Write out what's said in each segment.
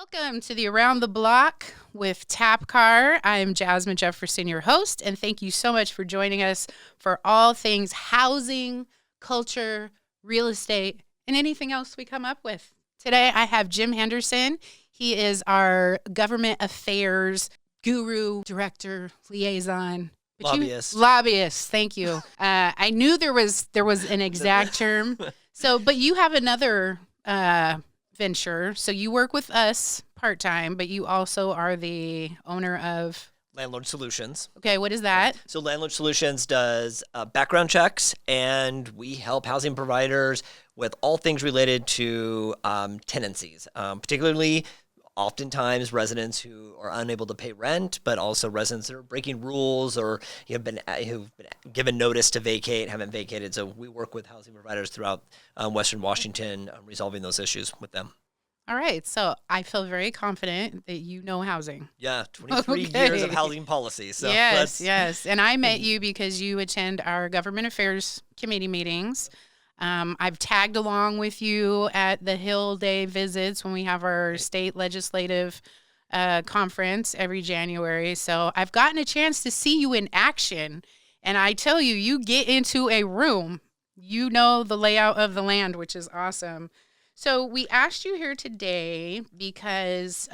Welcome to the Around the Block with Tap Car. I'm Jasmine Jefferson, your host, and thank you so much for joining us for all things housing, culture, real estate, and anything else we come up with. Today I have Jim Henderson. He is our government affairs guru, director, liaison. Lobbyist, thank you. I knew there was an exact term. But you have another venture. So you work with us part-time, but you also are the owner of Landlord Solutions. Okay, what is that? So Landlord Solutions does background checks, and we help housing providers with all things related to tenancies, particularly oftentimes residents who are unable to pay rent, but also residents that are breaking rules or who've been given notice to vacate, haven't vacated. So we work with housing providers throughout Western Washington, resolving those issues with them. All right. So I feel very confident that you know housing. Yeah, 23 years of housing policy. So yes. And I met you because you attend our government affairs committee meetings. I've tagged along with you at the Hill Day visits when we have our state legislative conference every January. So I've gotten a chance to see you in action. And I tell you, you get into a room, you know the layout of the land, which is awesome. So we asked you here today because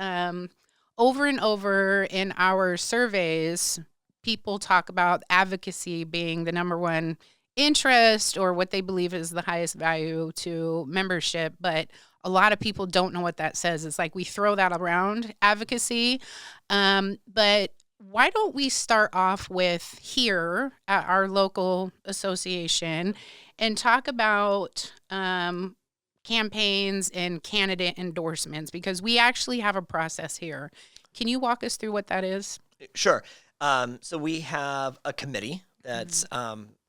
over and over in our surveys, people talk about advocacy being the number one interest or what they believe is the highest value to membership. But a lot of people don't know what that says. It's like we throw that around, advocacy. But why don't we start off with here at our local association and talk about campaigns and candidate endorsements, because we actually have a process here. Can you walk us through what that is? Sure. So we have a committee that's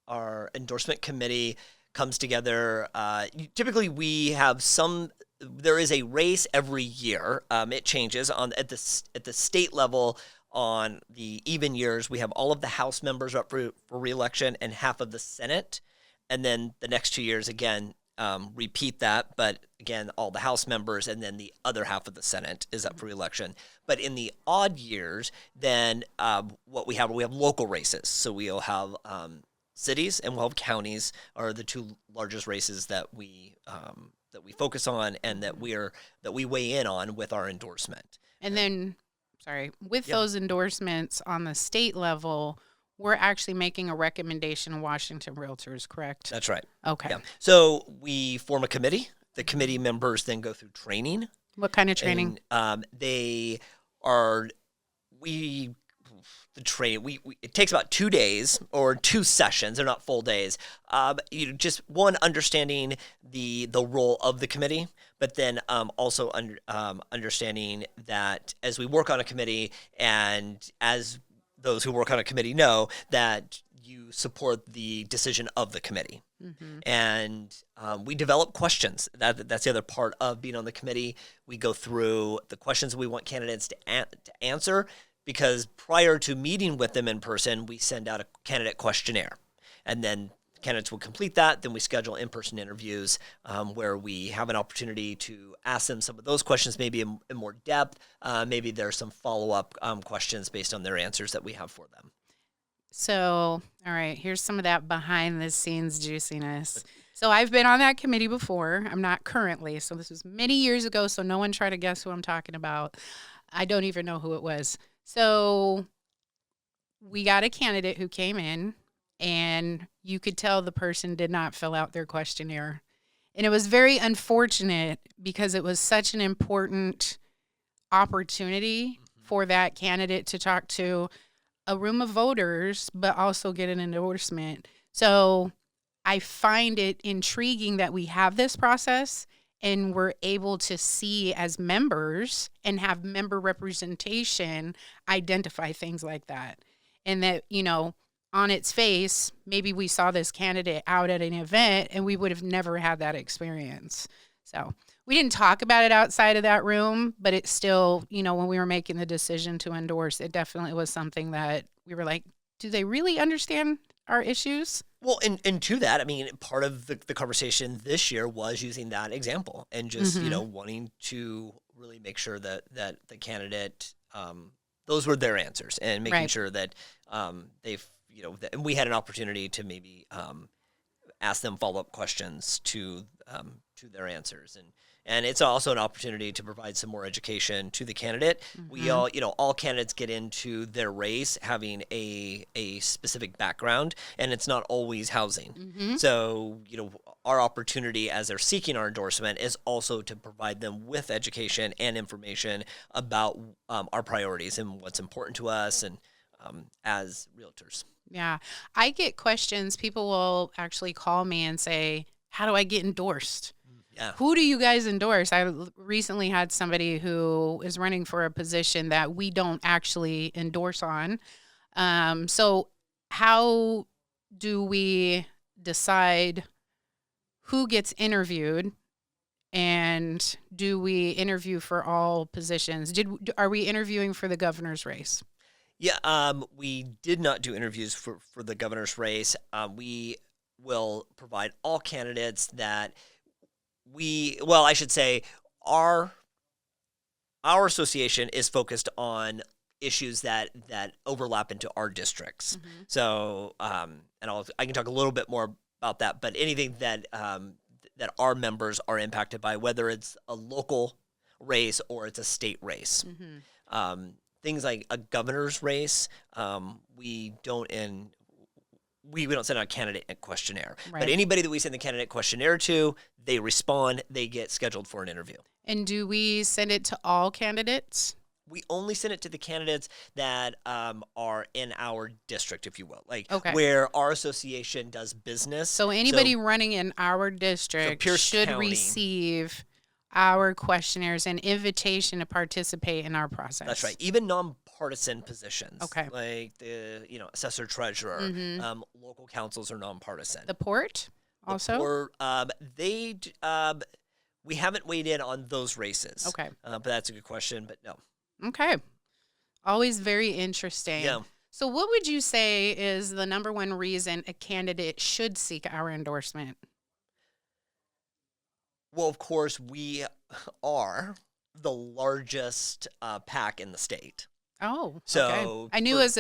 our endorsement committee comes together. Typically, we have there is a race every year. It changes at the state level. On the even years, we have all of the House members up for re-election and half of the Senate. And then the next 2 years, again, repeat that, but again, all the House members, and then the other half of the Senate is up for election. But in the odd years, then what we have local races. So we'll have cities and we'll have counties are the two largest races that we focus on and that we weigh in on with our endorsement. And then, those endorsements on the state level, we're actually making a recommendation to Washington Realtors, correct? That's right. Okay. Yeah. So we form a committee. The committee members then go through training. What kind of training? It takes about 2 days or 2 sessions. They're not full days. Just one, understanding the role of the committee, but then also understanding that as we work on a committee and as those who work on a committee know that you support the decision of the committee. Mm-hmm. And we develop questions. That's the other part of being on the committee. We go through the questions we want candidates to answer, because prior to meeting with them in person, we send out a candidate questionnaire. And then candidates will complete that. Then we schedule in-person interviews where we have an opportunity to ask them some of those questions, maybe in more depth. Maybe there's some follow-up questions based on their answers that we have for them. So, all right, here's some of that behind-the-scenes juiciness. So I've been on that committee before. I'm not currently. So this was many years ago, so no one try to guess who I'm talking about. I don't even know who it was. So we got a candidate who came in, and you could tell the person did not fill out their questionnaire. And it was very unfortunate because it was such an important opportunity for that candidate to talk to a room of voters, but also get an endorsement. So I find it intriguing that we have this process and we're able to see as members and have member representation identify things like that. And that, on its face, maybe we saw this candidate out at an event and we would have never had that experience. So we didn't talk about it outside of that room, but it still, when we were making the decision to endorse, it definitely was something that we were like, do they really understand our issues? Well, and to that, part of the conversation this year was using that example and just, wanting to really make sure that the candidate, those were their answers, and making Right. sure that they've, and we had an opportunity to maybe ask them follow-up questions to their answers, and it's also an opportunity to provide some more education to the candidate. We all, all candidates get into their race having a specific background, and it's not always housing. So, our opportunity as they're seeking our endorsement is also to provide them with education and information about our priorities and what's important to us, and as realtors. Yeah. I get questions. People will actually call me and say, how do I get endorsed? Yeah. Who do you guys endorse? I recently had somebody who is running for a position that we don't actually endorse on. So how do we decide who gets interviewed? And do we interview for all positions? Are we interviewing for the governor's race? Yeah, we did not do interviews for the governor's race. We will provide all candidates that I should say, our association is focused on issues that overlap into our districts. So, and I can talk a little bit more about that, but anything that that our members are impacted by, whether it's a local race or it's a state race. Things like a governor's race, we don't send out a candidate questionnaire. Right. But anybody that we send the candidate questionnaire to, they respond, they get scheduled for an interview. And do we send it to all candidates? We only send it to the candidates that are in our district, if you will, like Okay. where our association does business. So anybody running in our district Pierce should County. receive our questionnaires and invitation to participate in our process. That's right. Even nonpartisan positions. Okay. Like the assessor treasurer, local councils are nonpartisan. The port also? Or we haven't weighed in on those races. Okay. But that's a good question. But no. Okay. Always very interesting. Yeah. So what would you say is the number one reason a candidate should seek our endorsement? Well, of course, we are the largest PAC in the state. Oh, So okay. I knew as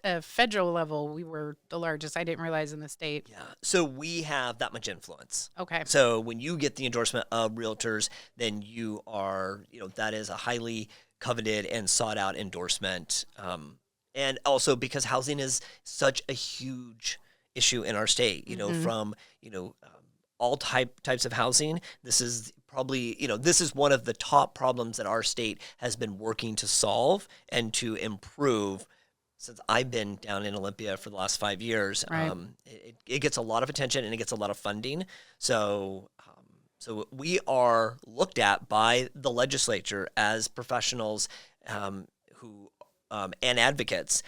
a federal level we were the largest. I didn't realize in the state. Yeah. So we have that much influence. Okay. So when you get the endorsement of realtors, then you are, that is a highly coveted and sought out endorsement. And also because housing is such a huge issue in our state, from, all types of housing. This is probably, this is one of the top problems that our state has been working to solve and to improve since I've been down in Olympia for the last 5 years. Right. It gets a lot of attention and it gets a lot of funding. So we are looked at by the legislature as professionals who and advocates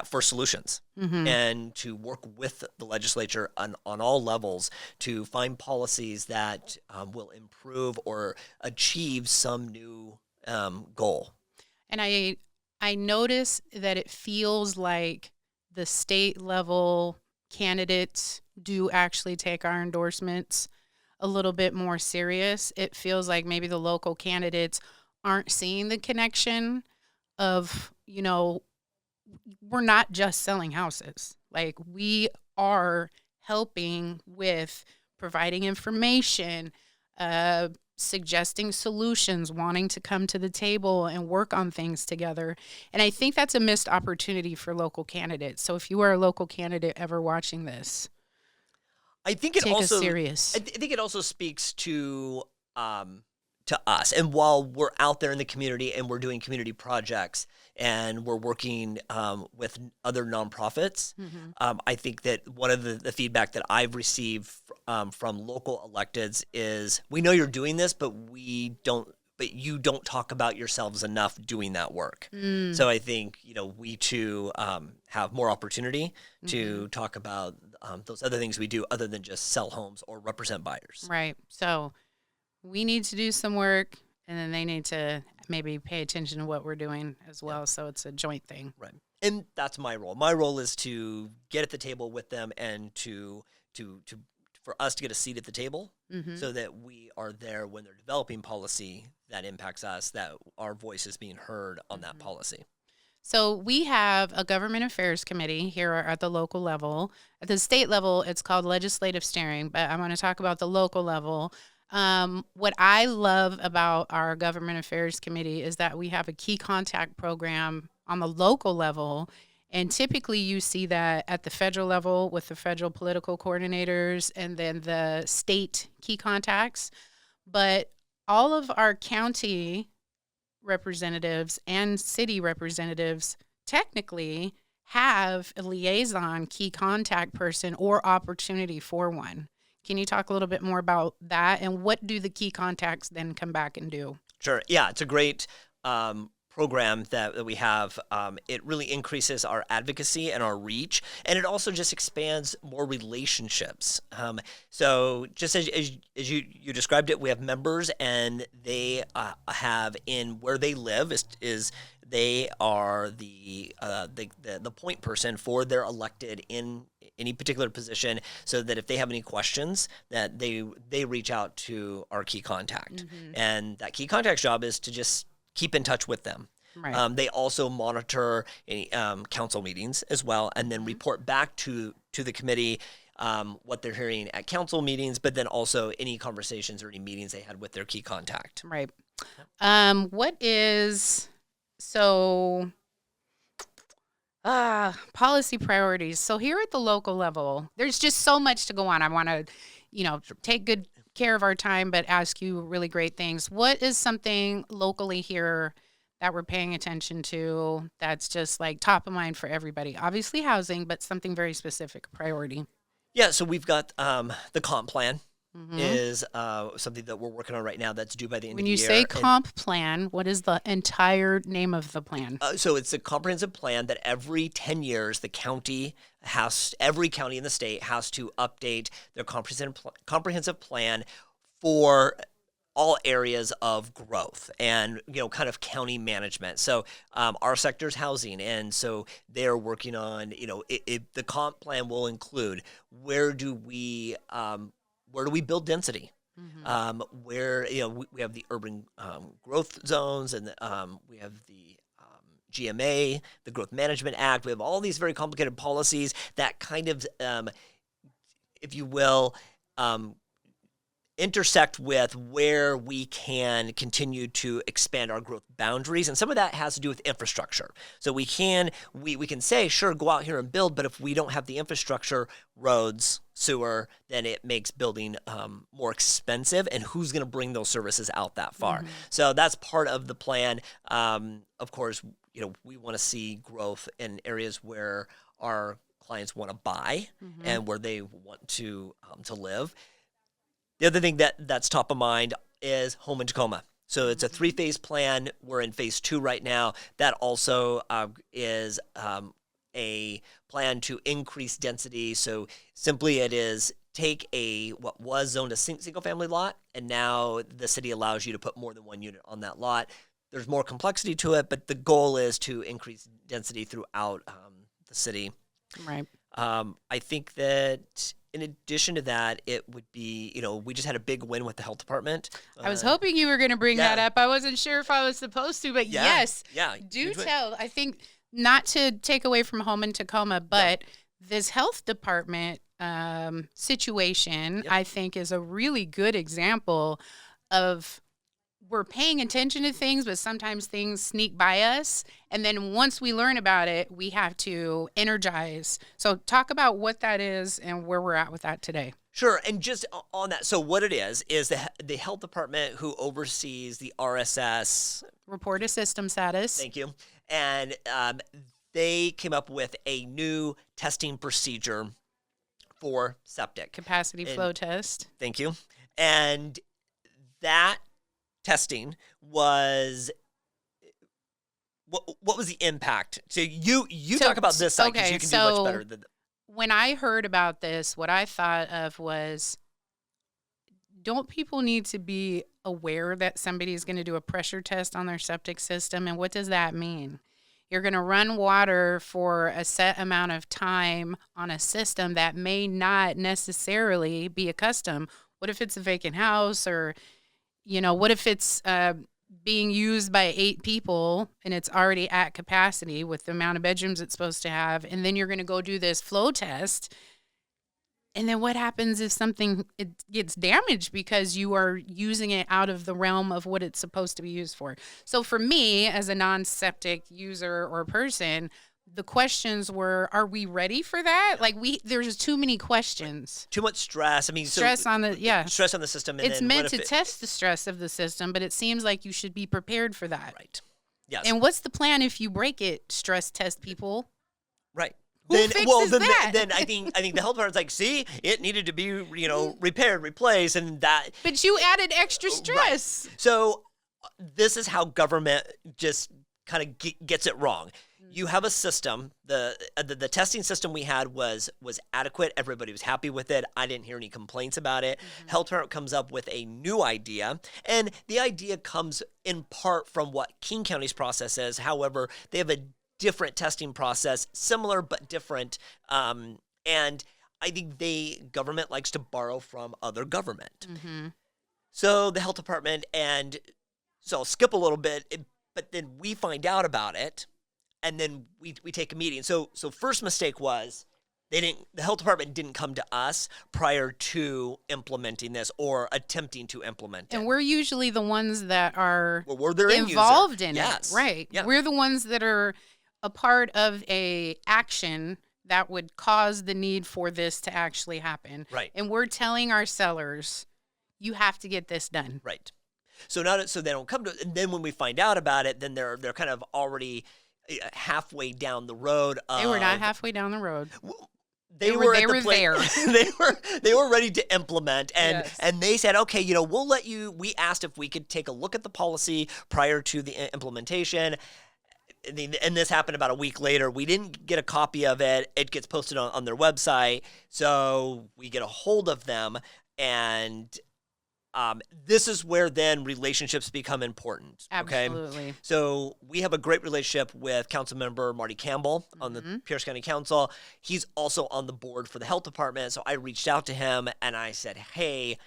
for solutions, and to work with the legislature on all levels to find policies that will improve or achieve some new goal. And I notice that it feels like the state level candidates do actually take our endorsements a little bit more serious. It feels like maybe the local candidates aren't seeing the connection of, we're not just selling houses. Like, we are helping with providing information, suggesting solutions, wanting to come to the table and work on things together. And I think that's a missed opportunity for local candidates. So if you are a local candidate ever watching this, I think it take also us serious. I think it also speaks to us. And while we're out there in the community and we're doing community projects and we're working with other nonprofits, I think that one of the feedback that I've received from local electeds is, we know you're doing this, but you don't talk about yourselves enough doing that work. So I think, we too have more opportunity to talk about those other things we do other than just sell homes or represent buyers. Right. So we need to do some work, and then they need to maybe pay attention to what we're doing as well. Yeah. So it's a joint thing. Right. And that's my role. My role is to get at the table with them and to for us to get a seat at the table Mm-hmm. so that we are there when they're developing policy that impacts us, that our voice is being heard on that policy. So we have a government affairs committee here at the local level. At the state level, it's called legislative steering, but I want to talk about the local level. What I love about our government affairs committee is that we have a key contact program on the local level. And typically you see that at the federal level with the federal political coordinators and then the state key contacts. But all of our county representatives and city representatives technically have a liaison key contact person or opportunity for one. Can you talk a little bit more about that and what do the key contacts then come back and do? Sure. Yeah, it's a great program that we have. It really increases our advocacy and our reach, and it also just expands more relationships. So just as you described it, we have members, and they have in where they live is they are the point person for their elected in any particular position, so that if they have any questions, that they reach out to our key contact, and that key contact's job is to just keep in touch with them. Right. They also monitor any council meetings as well, and then report back to the committee what they're hearing at council meetings, but then also any conversations or any meetings they had with their key contact. Right. What is policy priorities? So here at the local level, there's just so much to go on. I want to, take good care of our time, but ask you really great things. What is something locally here that we're paying attention to that's just like top of mind for everybody? Obviously housing, but something very specific, priority. Yeah, so we've got the comp plan is something that we're working on right now that's due by the end When of the you year. say comp plan, what is the entire name of the plan? So it's a comprehensive plan that every 10 years every county in the state has to update their comprehensive plan for all areas of growth and kind of county management. So our sector's housing, and so they're working on the comp plan will include where do we build density. Where we have the urban growth zones, and we have the GMA, the Growth Management Act. We have all these very complicated policies that kind of, if you will, intersect with where we can continue to expand our growth boundaries, and some of that has to do with infrastructure. So we can say, sure, go out here and build, but if we don't have the infrastructure, roads, sewer, then it makes building more expensive, and who's going to bring those services out that far? So that's part of the plan. Of course, we want to see growth in areas where our clients want to buy and where they want to live. The other thing that's top of mind is home in Tacoma. So it's a 3-phase plan. We're in phase 2 right now. That also is a plan to increase density. So simply it is take what was zoned a single-family lot, and now the city allows you to put more than one unit on that lot. There's more complexity to it, but the goal is to increase density throughout the city. Right. I think that in addition to that, it would be, we just had a big win with the health department. I was hoping you were going to bring that up. I wasn't sure if I was supposed to, but yes. Yeah. Do tell. I think not to take away from home in Tacoma, but this health department situation, I think, is a really good example of we're paying attention to things, but sometimes things sneak by us. And then once we learn about it, we have to energize. So talk about what that is and where we're at with that today. Sure. And just on that, so what it is the health department who oversees the RSS. Report of system status. Thank you. And they came up with a new testing procedure for septic. Capacity flow test. Thank you. And that testing was what was the impact? So you talk about this side because you can do much better than. When I heard about this, what I thought of was, don't people need to be aware that somebody is going to do a pressure test on their septic system, and what does that mean? You're going to run water for a set amount of time on a system that may not necessarily be a custom. What if it's a vacant house, or, what if it's being used by 8 people and it's already at capacity with the amount of bedrooms it's supposed to have, and then you're going to go do this flow test. And then what happens if it gets damaged because you are using it out of the realm of what it's supposed to be used for? So for me, as a non-septic user or person, the questions were, are we ready for that? Like, there's too many questions. Too much stress. I mean, stress on the system. And it's then meant to test the stress of the system, but it seems like you should be prepared for that. Right. Yes. And what's the plan if you break it? Stress test people. Right. Who fixes that? Then I think the health department's like, see, it needed to be, repaired, replaced, and that. But you added extra stress. Right. So this is how government just kind of gets it wrong. You have a system. The testing system we had was adequate. Everybody was happy with it. I didn't hear any complaints about it. Health Department comes up with a new idea, and the idea comes in part from what King County's process is. However, they have a different testing process, similar but different. And I think government likes to borrow from other government. So the Health Department, and so I'll skip a little bit, but then we find out about it. And then we take a meeting. So first mistake was the health department didn't come to us prior to implementing this or attempting to implement it. And we're usually the ones that are we're their involved in yes. it. Right. Yeah. We're the ones that are a part of a action that would cause the need for this to actually happen. Right. And we're telling our sellers, you have to get this done. Right. So they don't come to it. And then when we find out about it, then they're kind of already halfway down the road. They were not halfway down the road. They were there. They were ready to implement, and Yes. and they said, okay, we'll let you. We asked if we could take a look at the policy prior to the implementation. And this happened about a week later. We didn't get a copy of it. It gets posted on their website. So we get a hold of them, and this is where then relationships become important. Okay? Absolutely. So we have a great relationship with Councilmember Marty Campbell on the Pierce County Council. He's also on the board for the health department. So I reached out to him and I said, hey,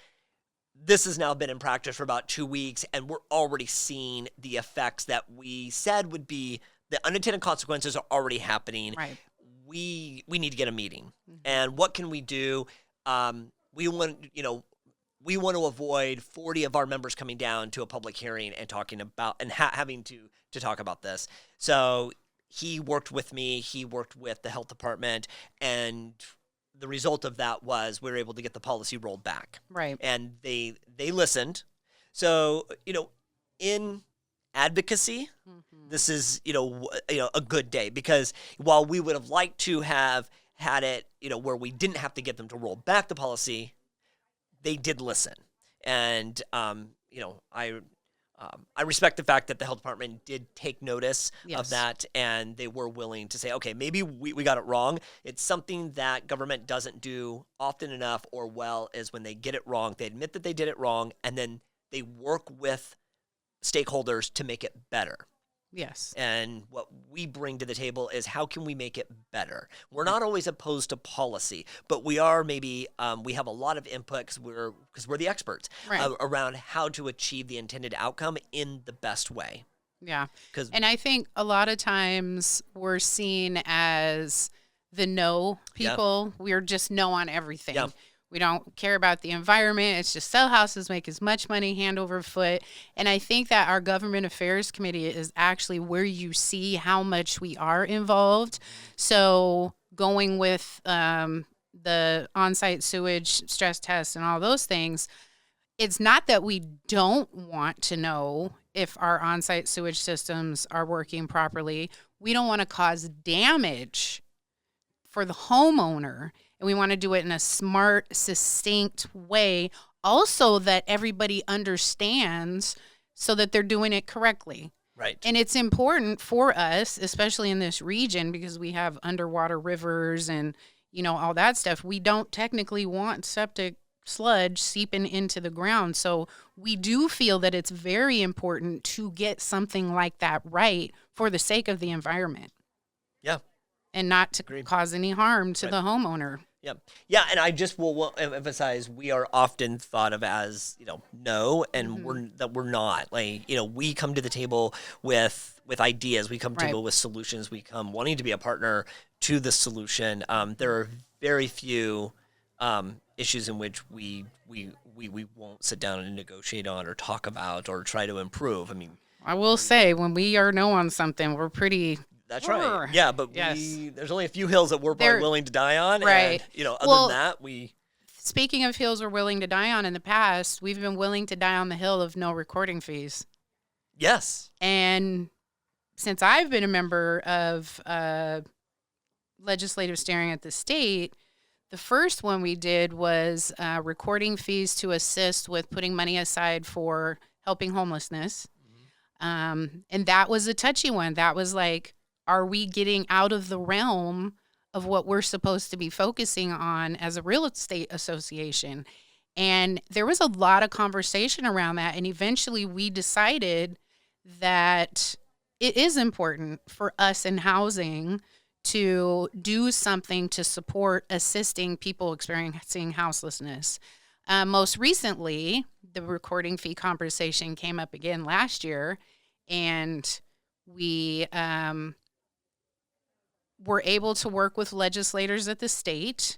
this has now been in practice for about 2 weeks, and we're already seeing the effects that we said would be the unintended consequences are already happening. Right. We need to get a meeting. And what can we do? We want to avoid 40 of our members coming down to a public hearing and talking about and having to talk about this. So he worked with me. He worked with the health department, and the result of that was we were able to get the policy rolled back. Right. And they listened. So in advocacy, this is a good day, because while we would have liked to have had it where we didn't have to get them to roll back the policy, they did listen. And I respect the fact that the health department did take notice of that, and they were willing to say, okay, maybe we got it wrong. It's something that government doesn't do often enough or well, is when they get it wrong, they admit that they did it wrong, and then they work with stakeholders to make it better. Yes. And what we bring to the table is, how can we make it better? We're not always opposed to policy, but we are maybe we have a lot of input because we're the experts around how to achieve the intended outcome in the best way. Yeah. And I think a lot of times we're seen as the no people. Yeah. We're just no on everything. Yeah. We don't care about the environment. It's just sell houses, make as much money, hand over foot. And I think that our government affairs committee is actually where you see how much we are involved. So going with the on-site sewage stress test and all those things, it's not that we don't want to know if our on-site sewage systems are working properly. We don't want to cause damage for the homeowner. And we want to do it in a smart, succinct way, also that everybody understands, so that they're doing it correctly. Right. And it's important for us, especially in this region, because we have underwater rivers and, all that stuff. We don't technically want septic sludge seeping into the ground. So we do feel that it's very important to get something like that right for the sake of the environment. Yeah. And not to Agreed. cause any harm to the homeowner. Yeah. Yeah. And I just will emphasize we are often thought of as, no, and we're not. Like, we come to the table with ideas. We come to the table with solutions. We come wanting to be a partner to the solution. There are very few issues in which we won't sit down and negotiate on or talk about or try to improve. I mean, I will say when we are no on something, we're pretty. That's right. Yeah, but there's only a few hills that we're probably willing to die on. Right. And, other than that, we. Speaking of hills we're willing to die on in the past, we've been willing to die on the hill of no recording fees. Yes. And since I've been a member of legislative steering at the state, the first one we did was recording fees to assist with putting money aside for helping homelessness. And that was a touchy one. That was like, are we getting out of the realm of what we're supposed to be focusing on as a real estate association? And there was a lot of conversation around that. And eventually we decided that it is important for us in housing to do something to support assisting people experiencing houselessness. Most recently, the recording fee conversation came up again last year, and we were able to work with legislators at the state,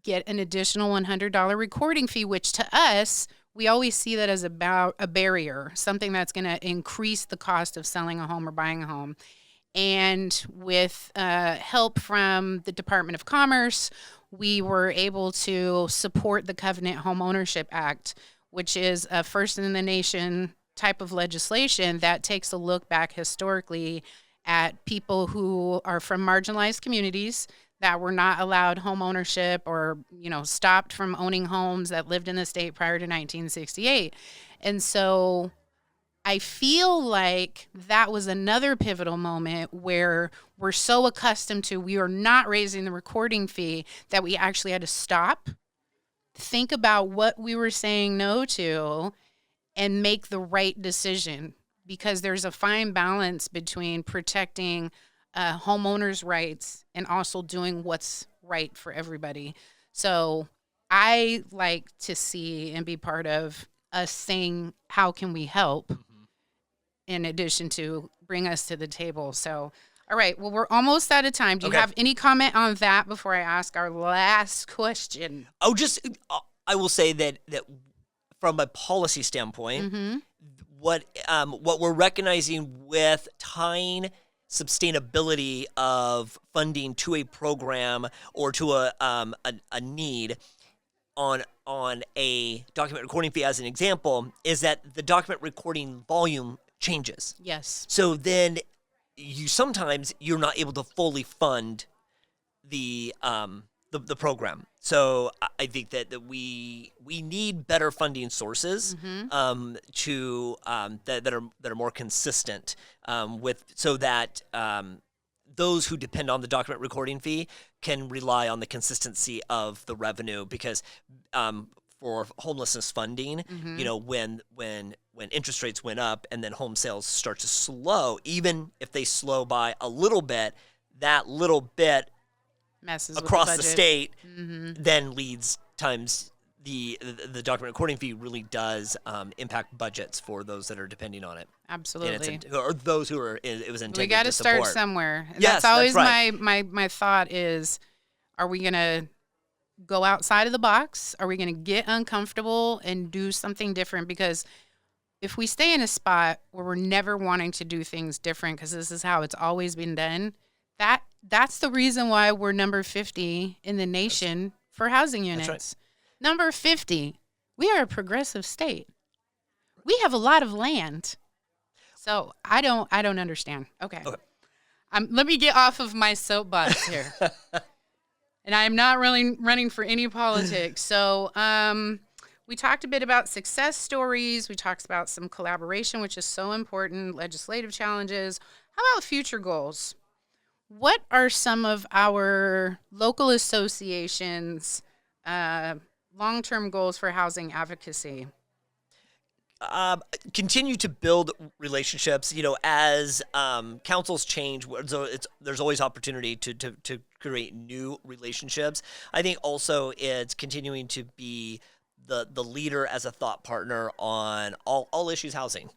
get an additional $100 recording fee, which to us, we always see that as about a barrier, something that's going to increase the cost of selling a home or buying a home. And with help from the Department of Commerce, we were able to support the Covenant Home Ownership Act, which is a first in the nation type of legislation that takes a look back historically at people who are from marginalized communities that were not allowed home ownership or, stopped from owning homes that lived in the state prior to 1968. And so I feel like that was another pivotal moment where we're so accustomed to we are not raising the recording fee that we actually had to stop, think about what we were saying no to, and make the right decision, because there's a fine balance between protecting homeowners' rights and also doing what's right for everybody. So I like to see and be part of us saying, how can we help, in addition to bring us to the table. So, all right, well, we're almost out of time. Do you have any comment on that before I ask our last question? Oh, I will say that from a policy standpoint, what we're recognizing with tying sustainability of funding to a program or to a need on a document recording fee, as an example, is that the document recording volume changes. Yes. So then you're not able to fully fund the program. So I think that we need better funding sources that are more consistent so that those who depend on the document recording fee can rely on the consistency of the revenue, because for homelessness funding, when interest rates went up and then home sales start to slow, even if they slow by a little bit, that little bit messes across with the state then leads times the document recording fee really does impact budgets for those that are depending on it. Absolutely. Or those who are it was intended. We got to start support somewhere. And yes, that's always right. my thought is, are we going to go outside of the box? Are we going to get uncomfortable and do something different? Because if we stay in a spot where we're never wanting to do things different because this is how it's always been done, that's the reason why we're number 50 in the nation for housing units. That's right. Number 50. We are a progressive state. We have a lot of land. So I don't understand. Okay. Let me get off of my soapbox here. And I'm not really running for any politics. So we talked a bit about success stories. We talked about some collaboration, which is so important, legislative challenges. How about future goals? What are some of our local associations' long-term goals for housing advocacy? Continue to build relationships. As councils change, there's always opportunity to create new relationships. I think also it's continuing to be the leader as a thought partner on all issues housing.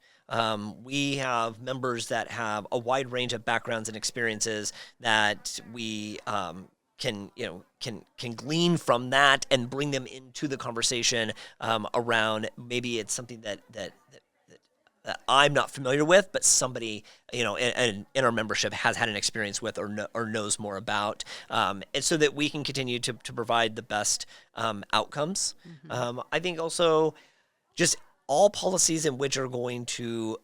We have members that have a wide range of backgrounds and experiences that we can glean from that and bring them into the conversation around maybe it's something that I'm not familiar with, but somebody in our membership has had an experience with or knows more about, and so that we can continue to provide the best outcomes. I think also just all policies in which are going to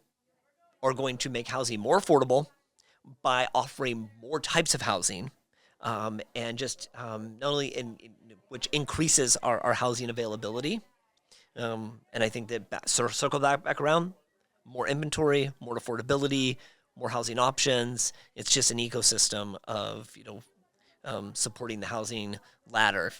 make housing more affordable by offering more types of housing. And just not only which increases our housing availability, and I think that circle that back around, more inventory, more affordability, more housing options. It's just an ecosystem of supporting the housing ladder.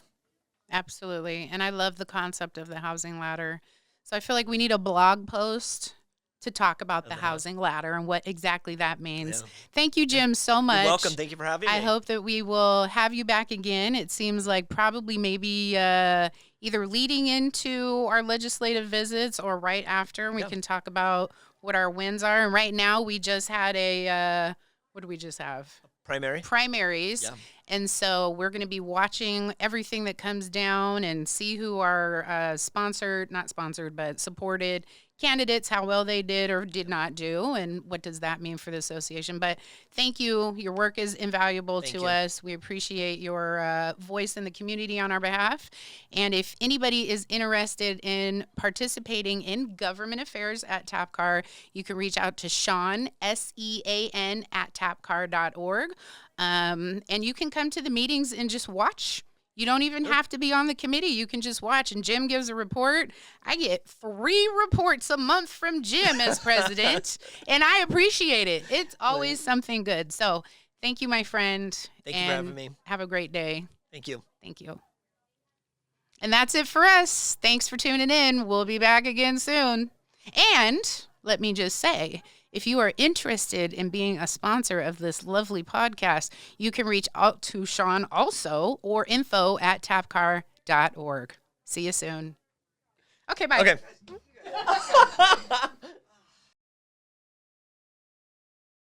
Absolutely. And I love the concept of the housing ladder. So I feel like we need a blog post to talk about the housing ladder and what exactly that means. Yeah. Thank you, Jim, so much. You're welcome. Thank you for having me. I hope that we will have you back again. It seems like probably maybe either leading into our legislative visits or right after. We can talk about what our wins are. And right now we just had what do we just have? Primaries. Yeah. And so we're going to be watching everything that comes down and see who are not sponsored, but supported candidates, how well they did or did not do, and what does that mean for the association. But thank you. Your work is invaluable to us. We appreciate your voice in the community on our behalf. And if anybody is interested in participating in government affairs at TAPCAR, you can reach out to Sean, SEAN, @tapcar.org. And you can come to the meetings and just watch. You don't even have to be on the committee. You can just watch. And Jim gives a report. I get 3 reports a month from Jim as president, and I appreciate it. It's always something good. So thank you, my friend. Thank you for having me. Have a great day. Thank you. Thank you. And that's it for us. Thanks for tuning in. We'll be back again soon. And let me just say, if you are interested in being a sponsor of this lovely podcast, you can reach out to Sean also or info@tapcar.org. See you soon. Okay, bye. Okay.